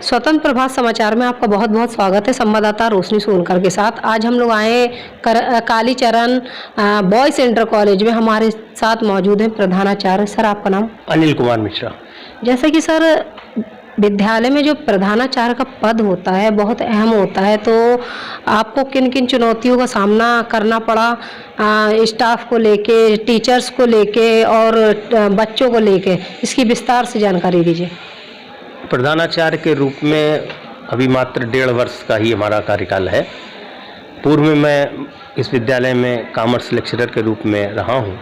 स्वतंत्र प्रभात समाचार में आपका बहुत बहुत स्वागत है। संवाददाता रोशनी सोनकर के साथ आज हम लोग आए कालीचरण बॉयज इंटर कॉलेज में। हमारे साथ मौजूद हैं प्रधानाचार्य। सर, आपका नाम? अनिल कुमार मिश्रा। जैसे कि सर, विद्यालय में जो प्रधानाचार्य का पद होता है बहुत अहम होता है, तो आपको किन किन चुनौतियों का सामना करना पड़ा स्टाफ को लेके, टीचर्स को लेके और बच्चों को लेके, इसकी विस्तार से जानकारी दीजिए। प्रधानाचार्य के रूप में अभी मात्र 1.5 वर्ष का ही हमारा कार्यकाल है। पूर्व में मैं इस विद्यालय में कॉमर्स लेक्चरर के रूप में रहा हूँ।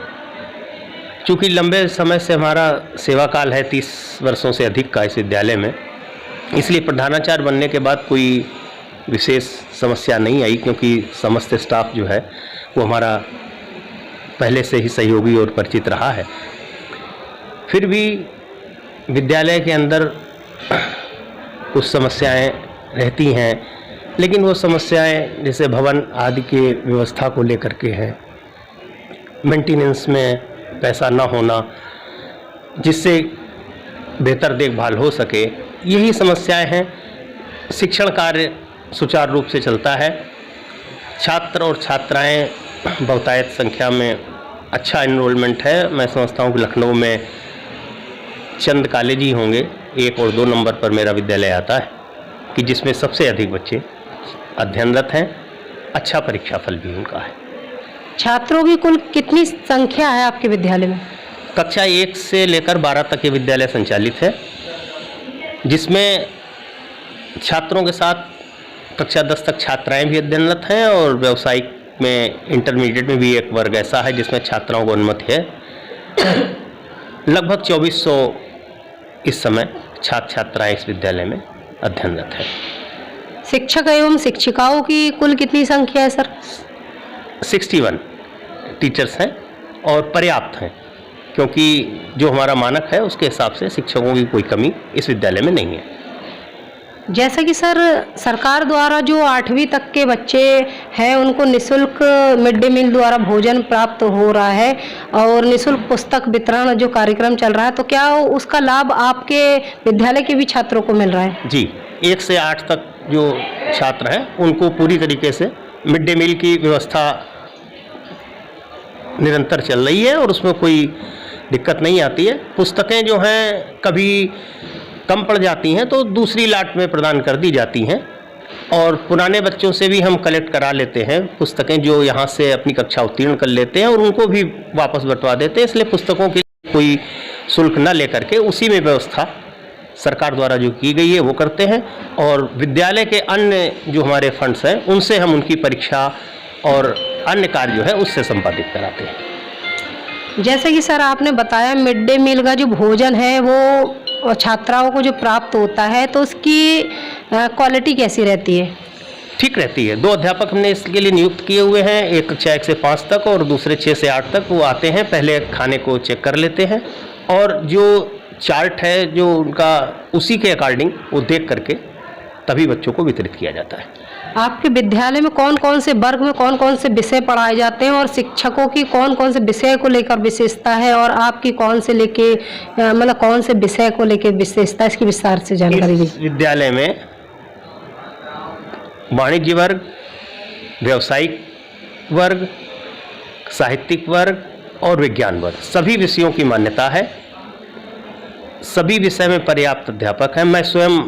चूँकि लंबे समय से हमारा सेवा काल है 30 वर्षों से अधिक का इस विद्यालय में, इसलिए प्रधानाचार्य बनने के बाद कोई विशेष समस्या नहीं आई, क्योंकि समस्त स्टाफ जो है वो हमारा पहले से ही सहयोगी और परिचित रहा है। फिर भी विद्यालय के अंदर कुछ समस्याएं रहती हैं, लेकिन वो समस्याएं जैसे भवन आदि के व्यवस्था को लेकर के हैं, मेंटेनेंस में पैसा ना होना जिससे बेहतर देखभाल हो सके, यही समस्याएं हैं। शिक्षण कार्य सुचारू रूप से चलता है। छात्र और छात्राएं बहुतायत संख्या में अच्छा एनरोलमेंट है। मैं समझता हूँ कि लखनऊ में चंद कॉलेज ही होंगे, 1 और 2 नंबर पर मेरा विद्यालय आता है कि जिसमें सबसे अधिक बच्चे अध्ययनरत हैं। अच्छा परीक्षा फल भी उनका है। छात्रों की कुल कितनी संख्या है आपके विद्यालय में? कक्षा 1 से लेकर 12 तक ये विद्यालय संचालित है, जिसमें छात्रों के साथ कक्षा 10 तक छात्राएं भी अध्ययनरत हैं और व्यावसायिक में इंटरमीडिएट में भी एक वर्ग ऐसा है जिसमें छात्राओं को अनुमति है। लगभग 2400 इस समय छात्र छात्राएं इस विद्यालय में अध्ययनरत है। शिक्षक एवं शिक्षिकाओं की कुल कितनी संख्या है सर? 61 टीचर्स हैं और पर्याप्त हैं, क्योंकि जो हमारा मानक है उसके हिसाब से शिक्षकों की कोई कमी इस विद्यालय में नहीं है। जैसा कि सर, सरकार द्वारा जो 8वीं तक के बच्चे हैं उनको निःशुल्क मिड डे मील द्वारा भोजन प्राप्त हो रहा है और निःशुल्क पुस्तक वितरण जो कार्यक्रम चल रहा है, तो क्या उसका लाभ आपके विद्यालय के भी छात्रों को मिल रहा है? जी, 1 से 8 तक जो छात्र हैं उनको पूरी तरीके से मिड डे मील की व्यवस्था निरंतर चल रही है और उसमें कोई दिक्कत नहीं आती है। पुस्तकें जो हैं कभी कम पड़ जाती हैं तो दूसरी लाट में प्रदान कर दी जाती हैं, और पुराने बच्चों से भी हम कलेक्ट करा लेते हैं पुस्तकें जो यहाँ से अपनी कक्षा उत्तीर्ण कर लेते हैं और उनको भी वापस बंटवा देते हैं। इसलिए पुस्तकों की कोई शुल्क न लेकर के उसी में व्यवस्था सरकार द्वारा जो की गई है वो करते हैं, और विद्यालय के अन्य जो हमारे फंड्स हैं उनसे हम उनकी परीक्षा और अन्य कार्य जो है उससे संपादित कराते हैं। जैसे कि सर आपने बताया मिड डे मील का जो भोजन है वो छात्राओं को जो प्राप्त होता है, तो उसकी क्वालिटी कैसी रहती है? ठीक रहती है। 2 अध्यापक हमने इसके लिए नियुक्त किए हुए हैं, एक कक्षा 1 से 5 तक और दूसरे 6 से 8 तक। वो आते हैं, पहले खाने को चेक कर लेते हैं और जो चार्ट है जो उनका उसी के अकॉर्डिंग वो देख करके तभी बच्चों को वितरित किया जाता है। आपके विद्यालय में कौन कौन से वर्ग में कौन कौन से विषय पढ़ाए जाते हैं और शिक्षकों की कौन कौन से विषय को लेकर विशेषता है, और आपकी कौन से लेके मतलब कौन से विषय को लेकर विशेषता, इसकी विस्तार से जानकारी दीजिए। विद्यालय में वाणिज्य वर्ग, व्यावसायिक वर्ग, साहित्यिक वर्ग और विज्ञान वर्ग, सभी विषयों की मान्यता है। सभी विषय में पर्याप्त अध्यापक हैं। मैं स्वयं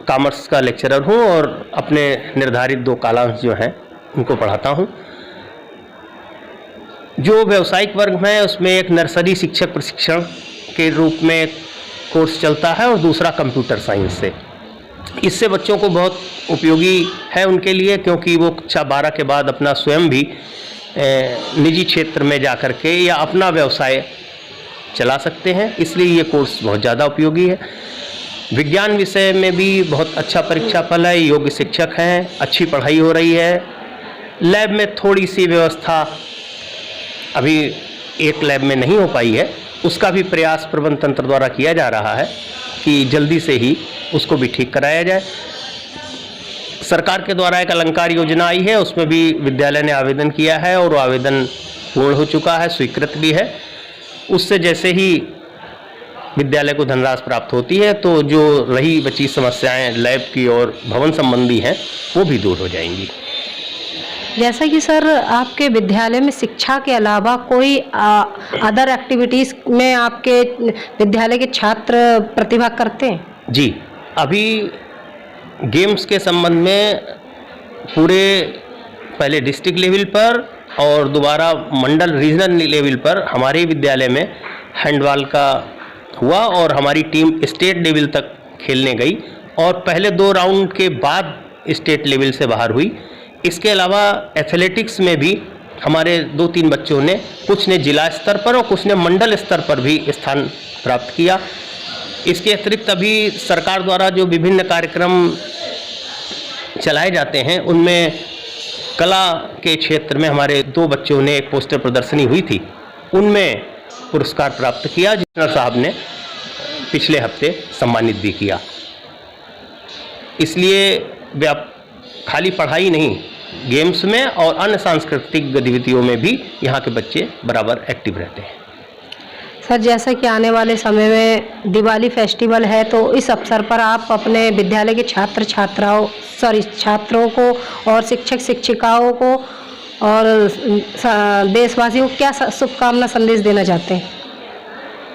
कॉमर्स का लेक्चरर हूं और अपने निर्धारित 2 कालांश जो हैं उनको पढ़ाता हूं। जो व्यावसायिक वर्ग में उसमें एक नर्सरी शिक्षक प्रशिक्षण के रूप में कोर्स चलता है और दूसरा कंप्यूटर साइंस से। इससे बच्चों को बहुत उपयोगी है उनके लिए, क्योंकि वो कक्षा 12 के बाद अपना स्वयं भी निजी क्षेत्र में जाकर के या अपना व्यवसाय चला सकते हैं, इसलिए ये कोर्स बहुत ज़्यादा उपयोगी है। विज्ञान विषय में भी बहुत अच्छा परीक्षा फल है, योग्य शिक्षक हैं, अच्छी पढ़ाई हो रही है। लैब में थोड़ी सी व्यवस्था अभी एक लैब में नहीं हो पाई है, उसका भी प्रयास प्रबंध तंत्र द्वारा किया जा रहा है कि जल्दी से ही उसको भी ठीक कराया जाए। सरकार के द्वारा एक अलंकार योजना आई है, उसमें भी विद्यालय ने आवेदन किया है और वो आवेदन पूर्ण हो चुका है, स्वीकृत भी है। उससे जैसे ही विद्यालय को धनराशि प्राप्त होती है, तो जो रही बची समस्याएं लैब की और भवन संबंधी हैं वो भी दूर हो जाएंगी। जैसा कि सर आपके विद्यालय में शिक्षा के अलावा कोई अदर एक्टिविटीज़ में आपके विद्यालय के छात्र प्रतिभा करते हैं? जी, अभी गेम्स के संबंध में पूरे पहले डिस्ट्रिक्ट लेवल पर और दोबारा मंडल रीजनल लेवल पर हमारे विद्यालय में हैंडबॉल का हुआ और हमारी टीम स्टेट लेवल तक खेलने गई और पहले 2 राउंड के बाद स्टेट लेवल से बाहर हुई। इसके अलावा एथलेटिक्स में भी हमारे 2-3 बच्चों ने, कुछ ने जिला स्तर पर और कुछ ने मंडल स्तर पर भी स्थान प्राप्त किया। इसके अतिरिक्त अभी सरकार द्वारा जो विभिन्न कार्यक्रम चलाए जाते हैं उनमें कला के क्षेत्र में हमारे 2 बच्चों ने एक पोस्टर प्रदर्शनी हुई थी, उनमें पुरस्कार प्राप्त किया, जिसमें साहब ने पिछले हफ्ते सम्मानित भी किया। इसलिए खाली पढ़ाई नहीं, गेम्स में और अन्य सांस्कृतिक गतिविधियों में भी यहाँ के बच्चे बराबर एक्टिव रहते हैं। सर, जैसा कि आने वाले समय में दिवाली फेस्टिवल है, तो इस अवसर पर आप अपने विद्यालय के छात्रों को और शिक्षक शिक्षिकाओं को और देशवासियों को क्या शुभकामना संदेश देना चाहते हैं?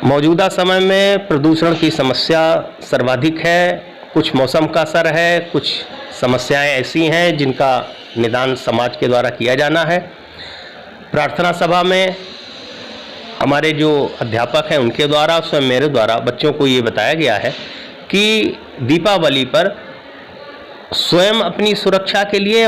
मौजूदा समय में प्रदूषण की समस्या सर्वाधिक है, कुछ मौसम का असर है, कुछ समस्याएं ऐसी हैं जिनका निदान समाज के द्वारा किया जाना है। प्रार्थना सभा में हमारे जो अध्यापक हैं उनके द्वारा, स्वयं मेरे द्वारा बच्चों को ये बताया गया है कि दीपावली पर स्वयं अपनी सुरक्षा के लिए